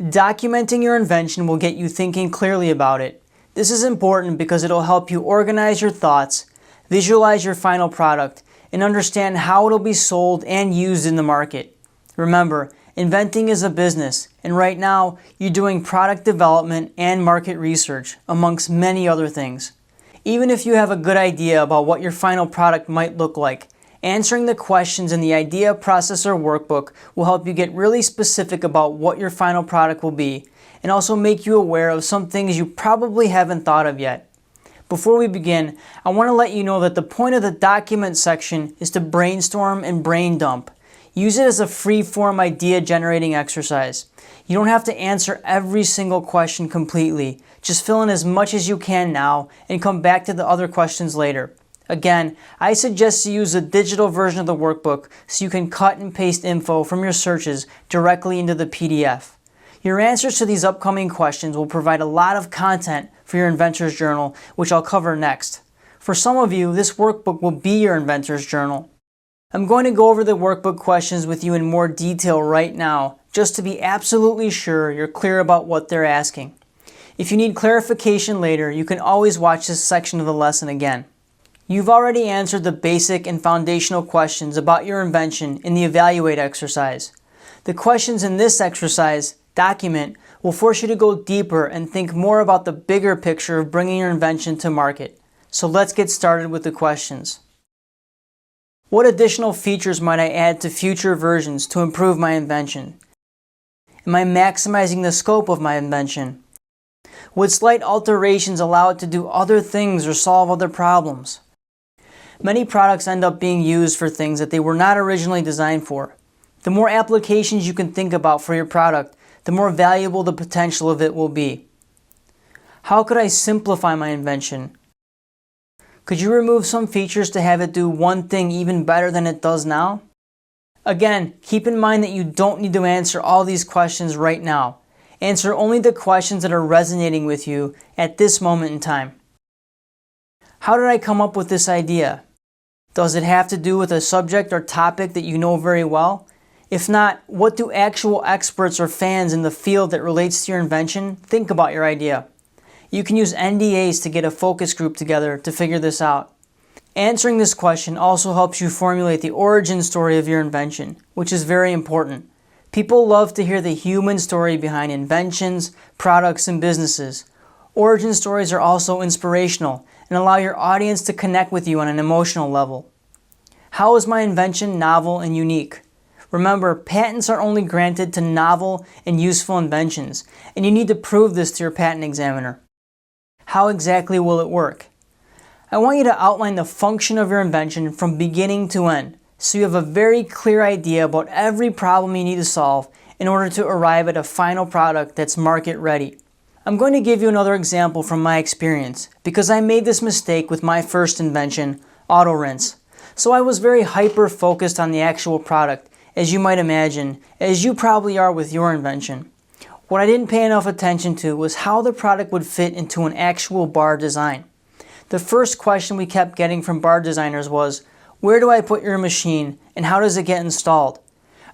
Documenting your invention will get you thinking clearly about it. This is important because it'll help you organize your thoughts, visualize your final product, and understand how it'll be sold and used in the market. Remember, inventing is a business, and right now you're doing product development and market research, amongst many other things. Even if you have a good idea about what your final product might look like, answering the questions in the Idea Processor Workbook will help you get really specific about what your final product will be, and also make you aware of some things you probably haven't thought of yet. Before we begin, I want to let you know that the point of the document section is to brainstorm and brain dump. Use it as a free-form idea generating exercise. You don't have to answer every single question completely. Just fill in as much as you can now and come back to the other questions later. Again, I suggest you use a digital version of the workbook so you can cut and paste info from your searches directly into the PDF. Your answers to these upcoming questions will provide a lot of content for your Inventor's Journal, which I'll cover next. For some of you, this workbook will be your Inventor's Journal. I'm going to go over the workbook questions with you in more detail right now, just to be absolutely sure you're clear about what they're asking. If you need clarification later, you can always watch this section of the lesson again. You've already answered the basic and foundational questions about your invention in the Evaluate exercise. The questions in this exercise, Document, will force you to go deeper and think more about the bigger picture of bringing your invention to market. So let's get started with the questions. What additional features might I add to future versions to improve my invention? Am I maximizing the scope of my invention? Would slight alterations allow it to do other things or solve other problems? Many products end up being used for things that they were not originally designed for. The more applications you can think about for your product, the more valuable the potential of it will be. How could I simplify my invention? Could you remove some features to have it do one thing even better than it does now? Again, keep in mind that you don't need to answer all these questions right now. Answer only the questions that are resonating with you at this moment in time. How did I come up with this idea? Does it have to do with a subject or topic that you know very well? If not, what do actual experts or fans in the field that relates to your invention think about your idea? You can use NDAs to get a focus group together to figure this out. Answering this question also helps you formulate the origin story of your invention, which is very important. People love to hear the human story behind inventions, products, and businesses. Origin stories are also inspirational and allow your audience to connect with you on an emotional level. How is my invention novel and unique? Remember, patents are only granted to novel and useful inventions, and you need to prove this to your patent examiner. How exactly will it work? I want you to outline the function of your invention from beginning to end, so you have a very clear idea about every problem you need to solve in order to arrive at a final product that's market ready. I'm going to give you another example from my experience, because I made this mistake with my first invention, Auto Rinse. So I was very hyper-focused on the actual product, as you might imagine, as you probably are with your invention. What I didn't pay enough attention to was how the product would fit into an actual bar design. The first question we kept getting from bar designers was, where do I put your machine and how does it get installed?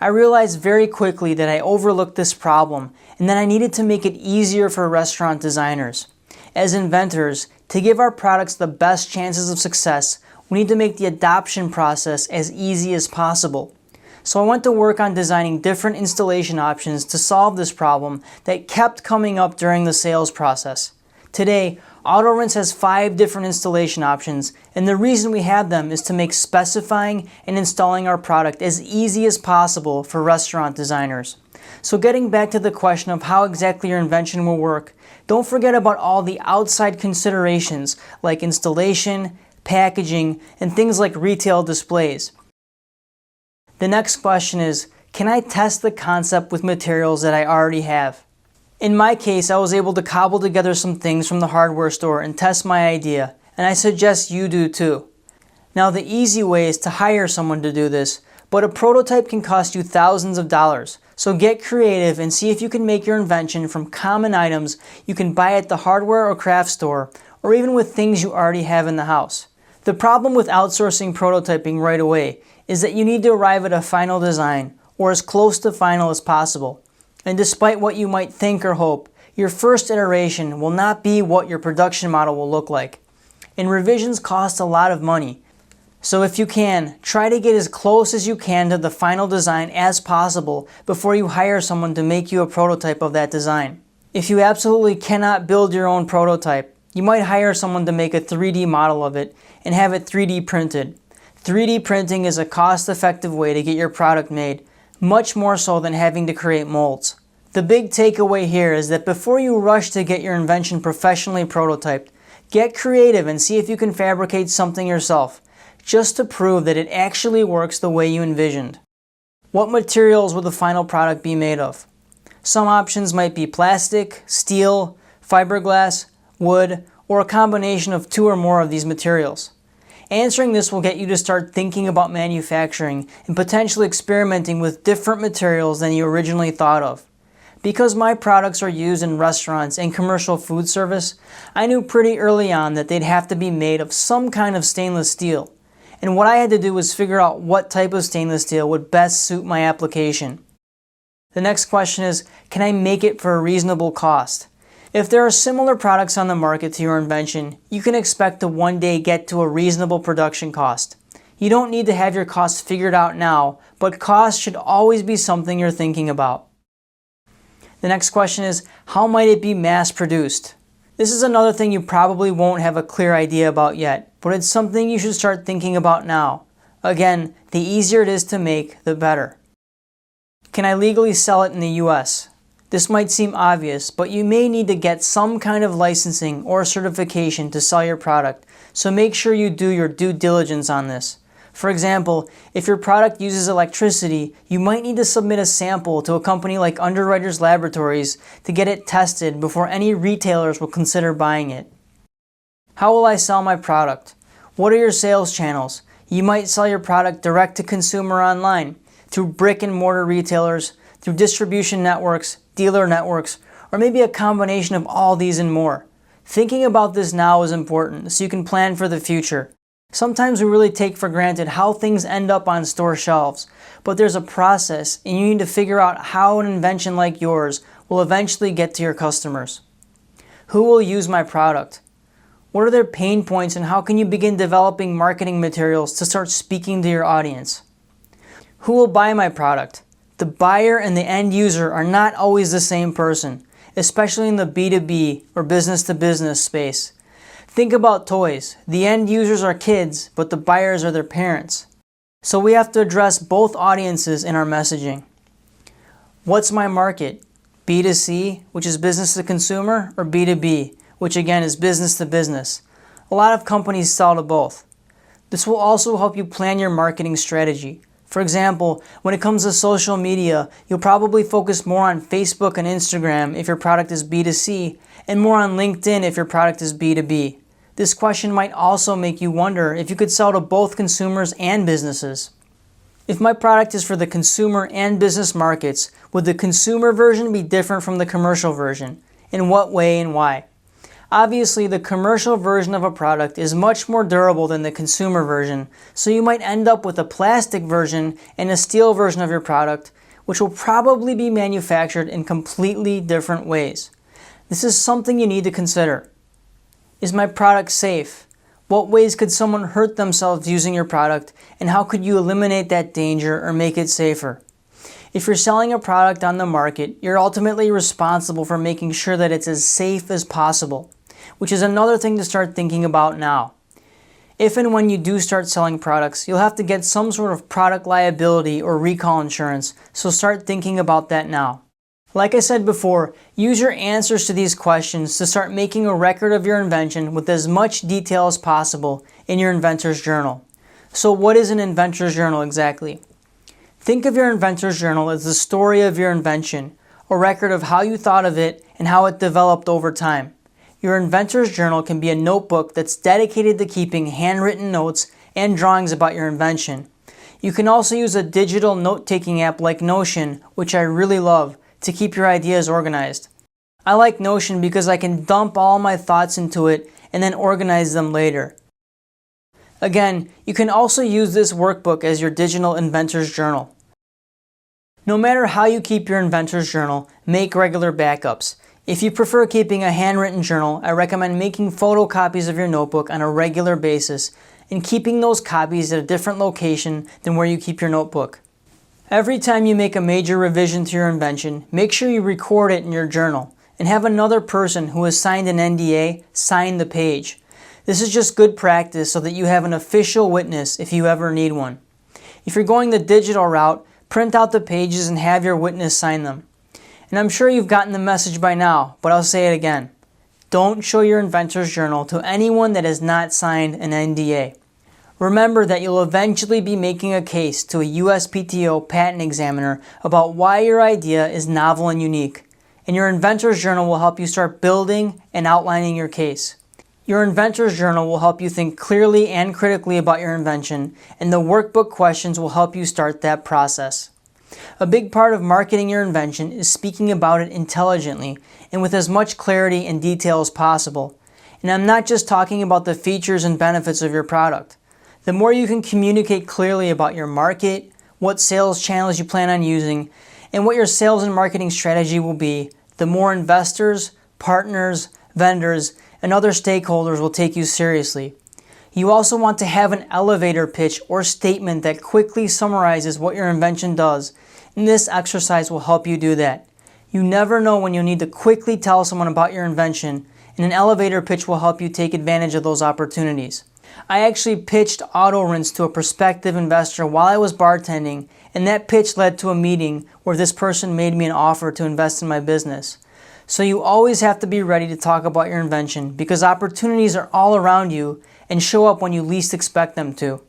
I realized very quickly that I overlooked this problem and that I needed to make it easier for restaurant designers. As inventors, to give our products the best chances of success, we need to make the adoption process as easy as possible. So I went to work on designing different installation options to solve this problem that kept coming up during the sales process. Today, Auto Rinse has 5 different installation options, and the reason we have them is to make specifying and installing our product as easy as possible for restaurant designers. So getting back to the question of how exactly your invention will work, don't forget about all the outside considerations like installation, packaging, and things like retail displays. The next question is, can I test the concept with materials that I already have? In my case, I was able to cobble together some things from the hardware store and test my idea, and I suggest you do too. Now the easy way is to hire someone to do this, but a prototype can cost you thousands of dollars. So get creative and see if you can make your invention from common items you can buy at the hardware or craft store, or even with things you already have in the house. The problem with outsourcing prototyping right away is that you need to arrive at a final design, or as close to final as possible. And despite what you might think or hope, your first iteration will not be what your production model will look like. And revisions cost a lot of money. So if you can, try to get as close as you can to the final design as possible before you hire someone to make you a prototype of that design. If you absolutely cannot build your own prototype, you might hire someone to make a 3D model of it and have it 3D printed. 3D printing is a cost-effective way to get your product made, much more so than having to create molds. The big takeaway here is that before you rush to get your invention professionally prototyped, get creative and see if you can fabricate something yourself, just to prove that it actually works the way you envisioned. What materials will the final product be made of? Some options might be plastic, steel, fiberglass, wood, or a combination of two or more of these materials. Answering this will get you to start thinking about manufacturing and potentially experimenting with different materials than you originally thought of. Because my products are used in restaurants and commercial food service, I knew pretty early on that they'd have to be made of some kind of stainless steel. And what I had to do was figure out what type of stainless steel would best suit my application. The next question is, can I make it for a reasonable cost? If there are similar products on the market to your invention, you can expect to one day get to a reasonable production cost. You don't need to have your costs figured out now, but cost should always be something you're thinking about. The next question is, how might it be mass produced? This is another thing you probably won't have a clear idea about yet, but it's something you should start thinking about now. Again, the easier it is to make, the better. Can I legally sell it in the US? This might seem obvious, but you may need to get some kind of licensing or certification to sell your product, so make sure you do your due diligence on this. For example, if your product uses electricity, you might need to submit a sample to a company like Underwriters Laboratories to get it tested before any retailers will consider buying it. How will I sell my product? What are your sales channels? You might sell your product direct to consumer online, through brick and mortar retailers, through distribution networks, dealer networks, or maybe a combination of all these and more. Thinking about this now is important so you can plan for the future. Sometimes we really take for granted how things end up on store shelves, but there's a process and you need to figure out how an invention like yours will eventually get to your customers. Who will use my product? What are their pain points and how can you begin developing marketing materials to start speaking to your audience? Who will buy my product? The buyer and the end user are not always the same person, especially in the B2B or business-to-business space. Think about toys. The end users are kids, but the buyers are their parents. So we have to address both audiences in our messaging. What's my market? B2C, which is business to consumer, or B2B, which again is business to business. A lot of companies sell to both. This will also help you plan your marketing strategy. For example, when it comes to social media, you'll probably focus more on Facebook and Instagram if your product is B2C, and more on LinkedIn if your product is B2B. This question might also make you wonder if you could sell to both consumers and businesses. If my product is for the consumer and business markets, would the consumer version be different from the commercial version? In what way and why? Obviously, the commercial version of a product is much more durable than the consumer version, so you might end up with a plastic version and a steel version of your product, which will probably be manufactured in completely different ways. This is something you need to consider. Is my product safe? What ways could someone hurt themselves using your product, and how could you eliminate that danger or make it safer? If you're selling a product on the market, you're ultimately responsible for making sure that it's as safe as possible, which is another thing to start thinking about now. If and when you do start selling products, you'll have to get some sort of product liability or recall insurance, so start thinking about that now. Like I said before, use your answers to these questions to start making a record of your invention with as much detail as possible in your inventor's journal. So what is an inventor's journal exactly? Think of your inventor's journal as the story of your invention, a record of how you thought of it and how it developed over time. Your inventor's journal can be a notebook that's dedicated to keeping handwritten notes and drawings about your invention. You can also use a digital note-taking app like Notion, which I really love, to keep your ideas organized. I like Notion because I can dump all my thoughts into it and then organize them later. Again, you can also use this workbook as your digital inventor's journal. No matter how you keep your inventor's journal, make regular backups. If you prefer keeping a handwritten journal, I recommend making photocopies of your notebook on a regular basis and keeping those copies at a different location than where you keep your notebook. Every time you make a major revision to your invention, make sure you record it in your journal and have another person who has signed an NDA sign the page. This is just good practice so that you have an official witness if you ever need one. If you're going the digital route, print out the pages and have your witness sign them. And I'm sure you've gotten the message by now, but I'll say it again. Don't show your inventor's journal to anyone that has not signed an NDA. Remember that you'll eventually be making a case to a USPTO patent examiner about why your idea is novel and unique, and your inventor's journal will help you start building and outlining your case. Your inventor's journal will help you think clearly and critically about your invention, and the workbook questions will help you start that process. A big part of marketing your invention is speaking about it intelligently and with as much clarity and detail as possible. And I'm not just talking about the features and benefits of your product. The more you can communicate clearly about your market, what sales channels you plan on using, and what your sales and marketing strategy will be, the more investors, partners, vendors, and other stakeholders will take you seriously. You also want to have an elevator pitch or statement that quickly summarizes what your invention does, and this exercise will help you do that. You never know when you'll need to quickly tell someone about your invention, and an elevator pitch will help you take advantage of those opportunities. I actually pitched AutoRinse to a prospective investor while I was bartending, and that pitch led to a meeting where this person made me an offer to invest in my business. So you always have to be ready to talk about your invention because opportunities are all around you and show up when you least expect them to.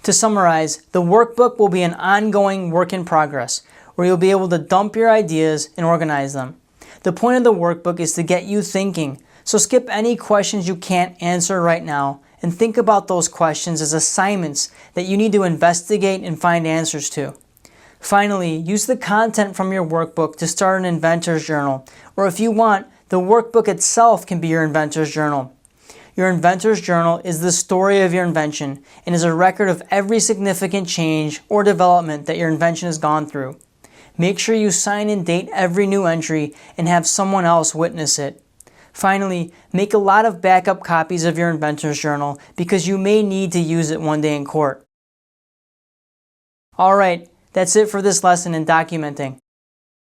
To summarize, the workbook will be an ongoing work in progress where you'll be able to dump your ideas and organize them. The point of the workbook is to get you thinking, so skip any questions you can't answer right now and think about those questions as assignments that you need to investigate and find answers to. Finally, use the content from your workbook to start an inventor's journal, or if you want, the workbook itself can be your inventor's journal. Your inventor's journal is the story of your invention and is a record of every significant change or development that your invention has gone through. Make sure you sign and date every new entry and have someone else witness it. Finally, make a lot of backup copies of your inventor's journal because you may need to use it one day in court. Alright, that's it for this lesson in documenting.